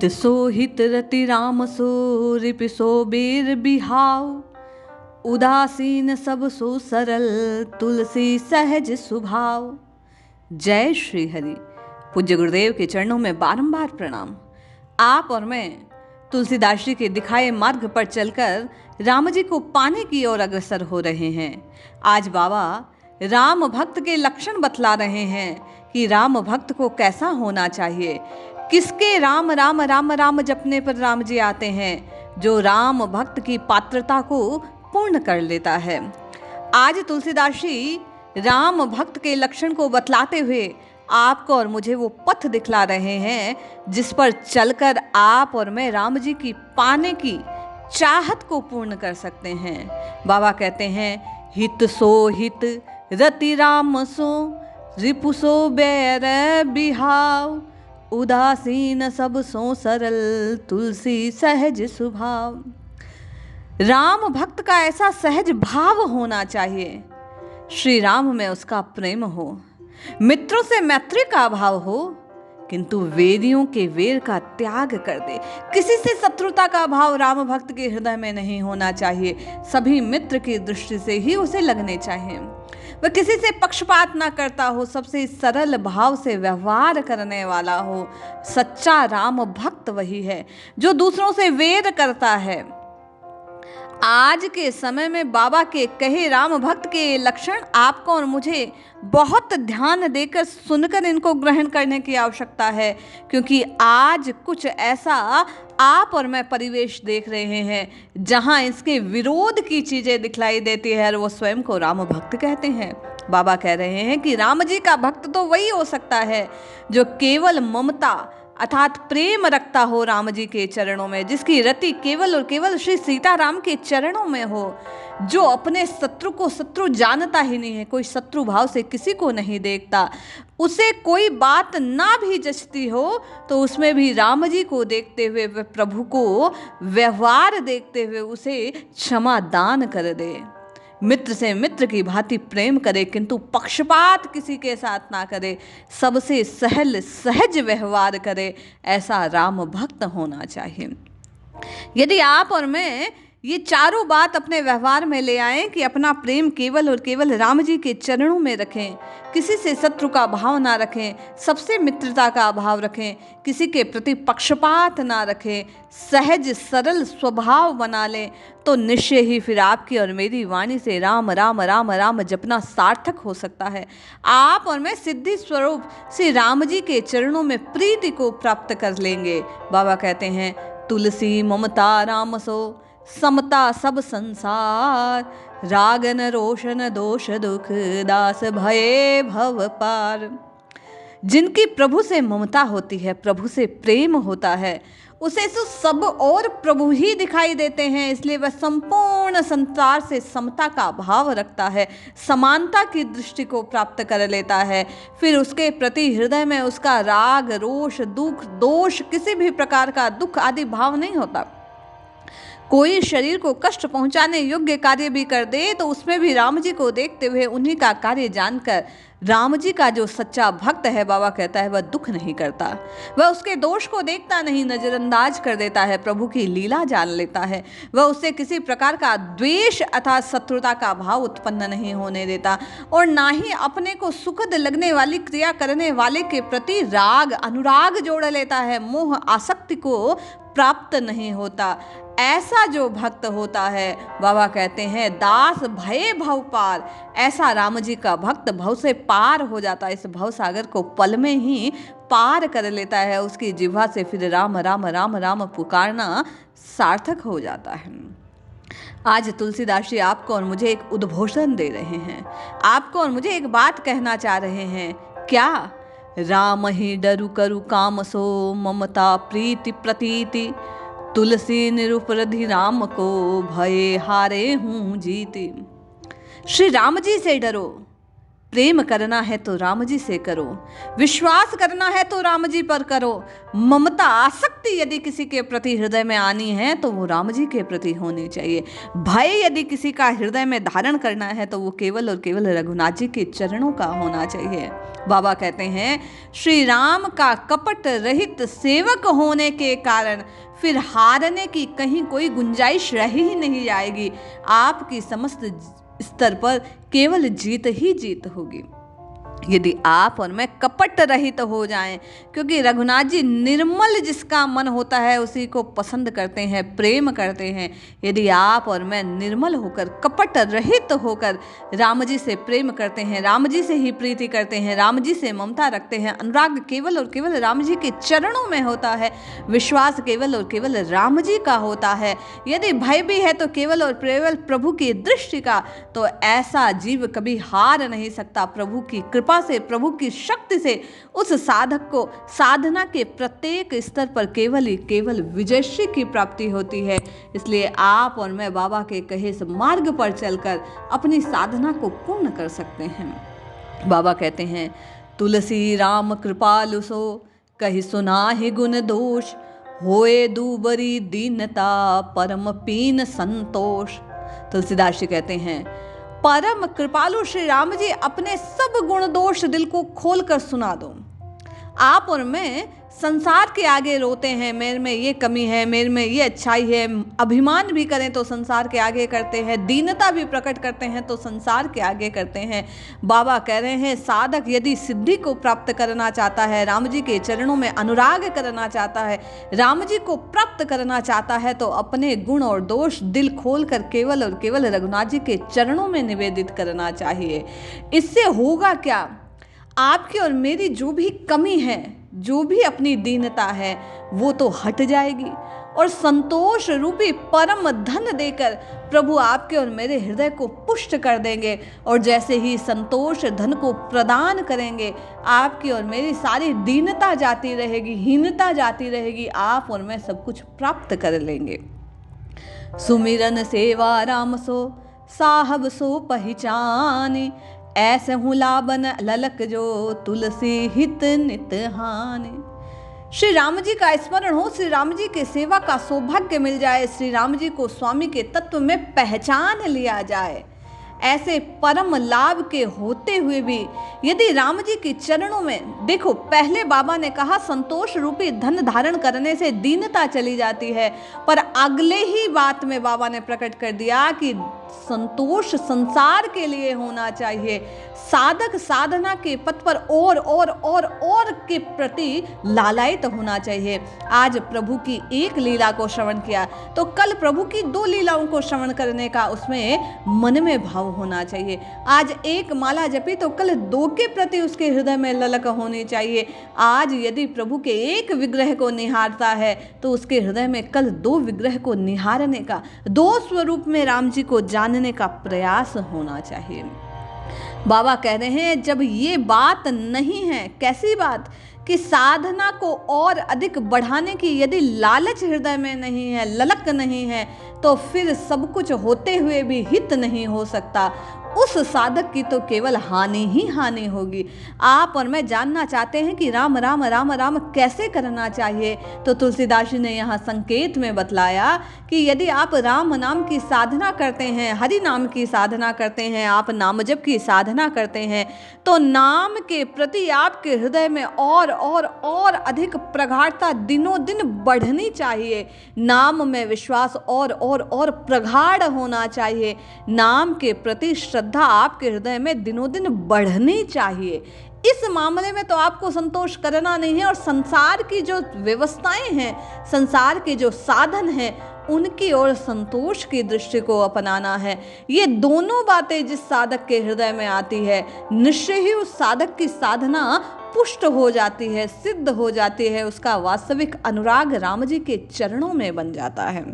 सोहित रति राम सो रिपि सो बीर बिहाव। उदासीन सब सो सरल तुलसी सहज सुभाव। जय श्री हरि। पूज्य गुरुदेव के चरणों में बारंबार प्रणाम। आप और मैं तुलसीदास जी के दिखाए मार्ग पर चलकर राम जी को पाने की ओर अग्रसर हो रहे हैं। आज बाबा राम भक्त के लक्षण बतला रहे हैं कि राम भक्त को कैसा होना चाहिए। किसके राम राम राम राम जपने पर राम जी आते हैं, जो राम भक्त की पात्रता को पूर्ण कर लेता है। आज तुलसीदास जी राम भक्त के लक्षण को बतलाते हुए आपको और मुझे वो पथ दिखला रहे हैं जिस पर चलकर आप और मैं राम जी की पाने की चाहत को पूर्ण कर सकते हैं। बाबा कहते हैं, हित सो हित रति राम सो रिपु सो बैर बिहाव। उदासीन सब सो सरल तुलसी सहज सुभाव। राम भक्त का ऐसा सहज भाव होना चाहिए, श्री राम में उसका प्रेम हो, मित्रों से मैत्री का भाव हो, किंतु वेदियों के वेर का त्याग कर दे। किसी से शत्रुता का भाव राम भक्त के हृदय में नहीं होना चाहिए। सभी मित्र की दृष्टि से ही उसे लगने चाहिए। वह किसी से पक्षपात ना करता हो, सबसे सरल भाव से व्यवहार करने वाला हो। सच्चा राम भक्त वही है जो दूसरों से वेर करता है। आज के समय में बाबा के कहे राम भक्त के लक्षण आपको और मुझे बहुत ध्यान देकर सुनकर इनको ग्रहण करने की आवश्यकता है, क्योंकि आज कुछ ऐसा आप और मैं परिवेश देख रहे हैं जहां इसके विरोध की चीजें दिखलाई देती है और वो स्वयं को राम भक्त कहते हैं। बाबा कह रहे हैं कि राम जी का भक्त तो वही हो सकता है जो केवल ममता अर्थात प्रेम रखता हो राम जी के चरणों में, जिसकी रति केवल और केवल श्री सीताराम के चरणों में हो, जो अपने शत्रु को शत्रु जानता ही नहीं है, कोई शत्रु भाव से किसी को नहीं देखता। उसे कोई बात ना भी जचती हो तो उसमें भी राम जी को देखते हुए, वह प्रभु को व्यवहार देखते हुए उसे क्षमा दान कर दे। मित्र से मित्र की भांति प्रेम करे, किंतु पक्षपात किसी के साथ ना करे, सबसे सहज व्यवहार करे। ऐसा राम भक्त होना चाहिए। यदि आप और मैं ये चारों बात अपने व्यवहार में ले आएं कि अपना प्रेम केवल और केवल राम जी के चरणों में रखें, किसी से शत्रु का भाव ना रखें, सबसे मित्रता का भाव रखें, किसी के प्रति पक्षपात ना रखें, सहज सरल स्वभाव बना लें, तो निश्चय ही फिर आपकी और मेरी वाणी से राम राम राम राम जपना सार्थक हो सकता है। आप और मैं सिद्धि स्वरूप से राम जी के चरणों में प्रीति को प्राप्त कर लेंगे। बाबा कहते हैं, तुलसी ममता राम सो समता सब संसार। रागन रोशन दोष दुख दास भये भव पार। जिनकी प्रभु से ममता होती है, प्रभु से प्रेम होता है, उसे तो सब और प्रभु ही दिखाई देते हैं। इसलिए वह संपूर्ण संसार से समता का भाव रखता है, समानता की दृष्टि को प्राप्त कर लेता है। फिर उसके प्रति हृदय में उसका राग रोष दुख दोष किसी भी प्रकार का दुख आदि भाव नहीं होता। कोई शरीर को कष्ट पहुंचाने योग्य कार्य भी कर दे तो उसमें भी राम जी को देखते हुए उन्हीं का कार्य जानकर राम जी का जो सच्चा भक्त है, बाबा कहता है, वह दुख नहीं करता। वह उसके दोष को देखता नहीं, नजरअंदाज कर देता है, प्रभु की लीला जान लेता है। वह उससे किसी प्रकार का द्वेष अथवा शत्रुता का भाव उत्पन्न नहीं होने देता, और ना ही अपने को सुखद लगने वाली क्रिया करने वाले के प्रति राग अनुराग जोड़ लेता है, मोह आसक्ति को प्राप्त नहीं होता। ऐसा जो भक्त होता है, बाबा कहते हैं, दास भये भव पार। ऐसा राम जी का भक्त भव से पार हो जाता है, इस भव सागर को पल में ही पार कर लेता है। उसकी जिह्वा से फिर राम राम राम राम पुकारना सार्थक हो जाता है। आज तुलसीदास जी आपको और मुझे एक उद्बोधन दे रहे हैं, आपको और मुझे एक बात कहना चाह रहे हैं। क्या? राम ही डरु करु काम सो ममता प्रीति प्रतीति। तुलसी निरुपरधि राम को भये हारे हूँ जीती। श्री राम जी से डरो, प्रेम करना है तो राम जी से करो, विश्वास करना है तो राम जी पर करो, ममता आसक्ति यदि किसी के प्रति हृदय में आनी है तो वो राम जी के प्रति होनी चाहिए। भय यदि किसी का हृदय में धारण करना है तो वो केवल और केवल रघुनाथ जी के चरणों का होना चाहिए। बाबा कहते हैं श्री राम का कपट रहित सेवक होने के कारण फिर हारने की कहीं कोई गुंजाइश रह ही नहीं जाएगी। आपकी समस्त स्तर पर केवल जीत ही जीत होगी यदि आप और मैं कपट रहित हो जाएं, क्योंकि रघुनाथ जी निर्मल जिसका मन होता है उसी को पसंद करते हैं, प्रेम करते हैं। यदि आप और मैं निर्मल होकर कपट रहित होकर राम जी से प्रेम करते हैं, राम जी से ही प्रीति करते हैं, राम जी से ममता रखते हैं, अनुराग केवल और केवल राम जी के चरणों में होता है, विश्वास केवल और केवल राम जी का होता है, यदि भय भी है तो केवल और केवल प्रभु की दृष्टि का, तो ऐसा जीव कभी हार नहीं सकता। प्रभु की कृपा से, प्रभु की शक्ति से उस साधक को साधना के प्रत्येक स्तर पर केवल ही केवल विजयश्री की प्राप्ति होती है। इसलिए आप और मैं बाबा के कहे इस मार्ग पर चलकर अपनी साधना को पूर्ण कर सकते हैं। बाबा कहते हैं तुलसी राम कृपालु सो कहि सुनाहि गुण दोष, होए दूबरी दीनता परम पीन संतोष। तुलसीदास जी कहते हैं परम कृपालु श्री राम जी अपने सब गुण दोष दिल को खोल कर सुना दो। आप और मैं संसार के आगे रोते हैं, मेरे में ये कमी है, मेरे में ये अच्छाई है, अभिमान भी करें तो संसार के आगे करते हैं, दीनता भी प्रकट करते हैं तो संसार के आगे करते हैं। बाबा कह रहे हैं साधक यदि सिद्धि को प्राप्त करना चाहता है, राम जी के चरणों में अनुराग करना चाहता है, राम जी को प्राप्त करना चाहता है, तो अपने गुण और दोष दिल खोल कर केवल और केवल रघुनाथ जी के चरणों में निवेदित करना चाहिए। इससे होगा क्या, आपकी और मेरी जो भी कमी है, जो भी अपनी दीनता है, वो तो हट जाएगी और संतोष रूपी परम धन देकर प्रभु आपके और मेरे हृदय को पुष्ट कर देंगे। और जैसे ही संतोष धन को प्रदान करेंगे, आपकी और मेरी सारी दीनता जाती रहेगी, हीनता जाती रहेगी, आप और मैं सब कुछ प्राप्त कर लेंगे। सुमिरन सेवा राम सो साहब सो पहचानी, ऐसे हूँ लाबन ललक जो तुलसी हित नित हानि। श्री राम जी का स्मरण हो, श्री राम जी के सेवा का सौभाग्य मिल जाए, श्री राम जी को स्वामी के तत्व में पहचान लिया जाए। ऐसे परम लाभ के होते हुए भी यदि राम जी के चरणों में, देखो पहले बाबा ने कहा संतोष रूपी धन धारण करने से दीनता चली जाती है, पर अगले ही बात में बाबा ने प्रकट कर दिया कि संतोष संसार के लिए होना चाहिए। साधक साधना के पथ पर और के प्रति लालायित होना चाहिए। आज प्रभु की एक लीला को श्रवण किया तो कल प्रभु की 2 लीलाओं को श्रवण करने का उसमें मन में भाव होना चाहिए। आज एक माला जपी तो कल 2 के प्रति उसके हृदय में ललक होनी चाहिए। आज यदि प्रभु के एक विग्रह को निहारता है तो उसके हृदय में कल 2 विग्रह को निहारने का, 2 स्वरूप में राम जी को जानने का प्रयास होना चाहिए। बाबा कह रहे हैं जब ये बात नहीं है, कैसी बात कि साधना को और अधिक बढ़ाने की यदि लालच हृदय में नहीं है, ललक नहीं है, तो फिर सब कुछ होते हुए भी हित नहीं हो सकता। उस साधक की तो केवल हानि ही हानि होगी। आप और मैं जानना चाहते हैं कि राम राम राम राम कैसे करना चाहिए, तो तुलसीदास जी ने यहाँ संकेत में बतलाया कि यदि आप राम नाम की साधना करते हैं, हरि नाम की साधना करते हैं, आप नाम जप की साधना करते हैं, तो नाम के प्रति आपके हृदय में और अधिक प्रगाढ़ता दिनों दिन बढ़नी चाहिए। नाम में विश्वास और प्रगाढ़ होना चाहिए। नाम के प्रति श्रद्धा आपके हृदय में दिनों दिन बढ़नी चाहिए। इस मामले में तो आपको संतोष करना नहीं है और संसार की जो व्यवस्थाएं हैं, संसार के जो साधन हैं, उनकी ओर संतोष की दृष्टि को अपनाना है। ये दोनों बातें जिस साधक के हृदय में आती है, निश्चय ही उस साधक की साधना पुष्ट हो जाती है, सिद्ध हो जाती है, उसका वास्तविक अनुराग राम जी के चरणों में बन जाता है।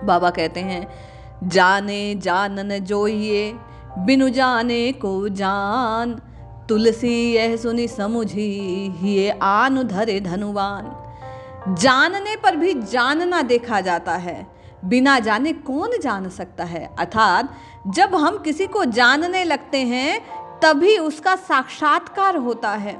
बाबा कहते हैं जाने जानन जोइए बिनु जाने को जान, तुलसी यह सुनी समुझी ये आन धरे धनुवान। जानने पर भी जानना देखा जाता है, बिना जाने कौन जान सकता है। अर्थात जब हम किसी को जानने लगते हैं तभी उसका साक्षात्कार होता है।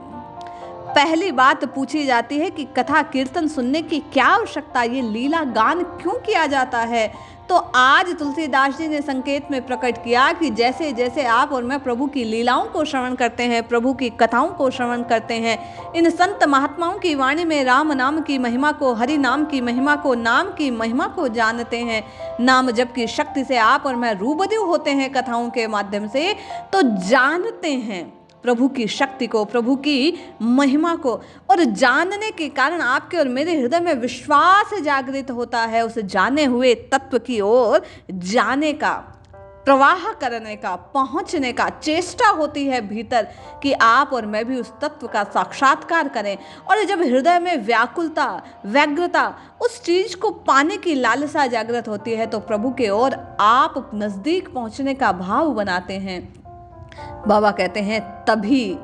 पहली बात पूछी जाती है कि कथा कीर्तन सुनने की क्या आवश्यकता, ये लीला गान क्यों किया जाता है। तो आज तुलसीदास जी ने संकेत में प्रकट किया कि जैसे जैसे आप और मैं प्रभु की लीलाओं को श्रवण करते हैं, प्रभु की कथाओं को श्रवण करते हैं, इन संत महात्माओं की वाणी में राम नाम की महिमा को, हरि नाम की महिमा को, नाम की महिमा को जानते हैं, नाम जप की शक्ति से आप और मैं रूबरू होते हैं कथाओं के माध्यम से, तो जानते हैं प्रभु की शक्ति को, प्रभु की महिमा को। और जानने के कारण आपके और मेरे हृदय में विश्वास जागृत होता है, उस जाने हुए तत्व की ओर जाने का, प्रवाह करने का, पहुंचने का चेष्टा होती है भीतर कि आप और मैं भी उस तत्व का साक्षात्कार करें। और जब हृदय में व्याकुलता, व्यग्रता, उस चीज को पाने की लालसा जागृत होती है, तो प्रभु के ओर आप नजदीक पहुंचने का भाव बनाते हैं। बाबा कहते हैं तभी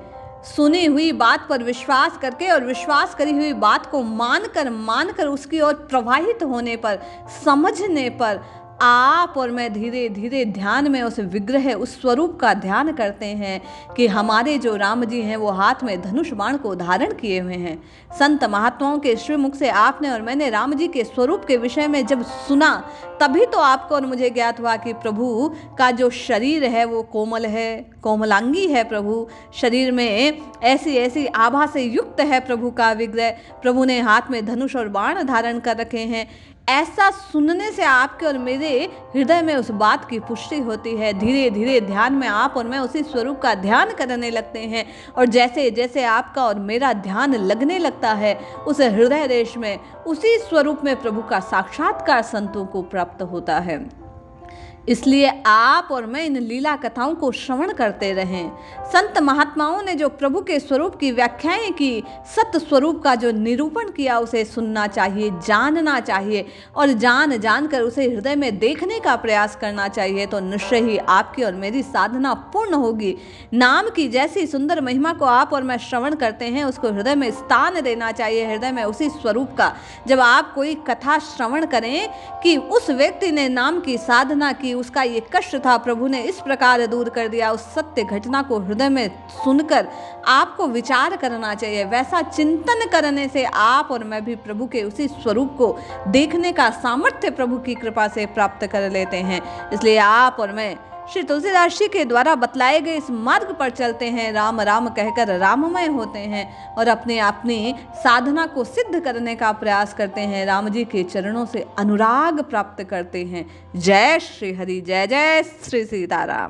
सुनी हुई बात पर विश्वास करके और विश्वास करी हुई बात को मानकर उसकी ओर प्रवाहित होने पर, समझने पर आप और मैं धीरे धीरे ध्यान में उस विग्रह, उस स्वरूप का ध्यान करते हैं कि हमारे जो राम जी हैं वो हाथ में धनुष बाण को धारण किए हुए हैं। संत महात्माओं के श्रीमुख से आपने और मैंने राम जी के स्वरूप के विषय में जब सुना, तभी तो आपको और मुझे ज्ञात हुआ कि प्रभु का जो शरीर है वो कोमल है, कोमलांगी है। प्रभु शरीर में ऐसी ऐसी आभा से युक्त है प्रभु का विग्रह। प्रभु ने हाथ में धनुष और बाण धारण कर रखे हैं। ऐसा सुनने से आपके और मेरे हृदय में उस बात की पुष्टि होती है। धीरे धीरे ध्यान में आप और मैं उसी स्वरूप का ध्यान करने लगते हैं, और जैसे जैसे आपका और मेरा ध्यान लगने लगता है, उस हृदय देश में, उसी स्वरूप में प्रभु का साक्षात्कार संतों को प्राप्त होता है। इसलिए आप और मैं इन लीला कथाओं को श्रवण करते रहें। संत महात्माओं ने जो प्रभु के स्वरूप की व्याख्याएं की, सत्य स्वरूप का जो निरूपण किया, उसे सुनना चाहिए, जानना चाहिए, और जानकर उसे हृदय में देखने का प्रयास करना चाहिए। तो निश्चय ही आपकी और मेरी साधना पूर्ण होगी। नाम की जैसी सुंदर महिमा को आप और मैं श्रवण करते हैं, उसको हृदय में स्थान देना चाहिए, हृदय में उसी स्वरूप का। जब आप कोई कथा श्रवण करें कि उस व्यक्ति ने नाम की साधना की, उसका ये कष्ट था, प्रभु ने इस प्रकार दूर कर दिया, उस सत्य घटना को हृदय में सुनकर आपको विचार करना चाहिए। वैसा चिंतन करने से आप और मैं भी प्रभु के उसी स्वरूप को देखने का सामर्थ्य प्रभु की कृपा से प्राप्त कर लेते हैं। इसलिए आप और मैं श्री तुलसीदास जी के द्वारा बतलाए गए इस मार्ग पर चलते हैं, राम राम कहकर राममय होते हैं और अपनी साधना को सिद्ध करने का प्रयास करते हैं, राम जी के चरणों से अनुराग प्राप्त करते हैं। जय श्री हरि, जय जय श्री सीताराम।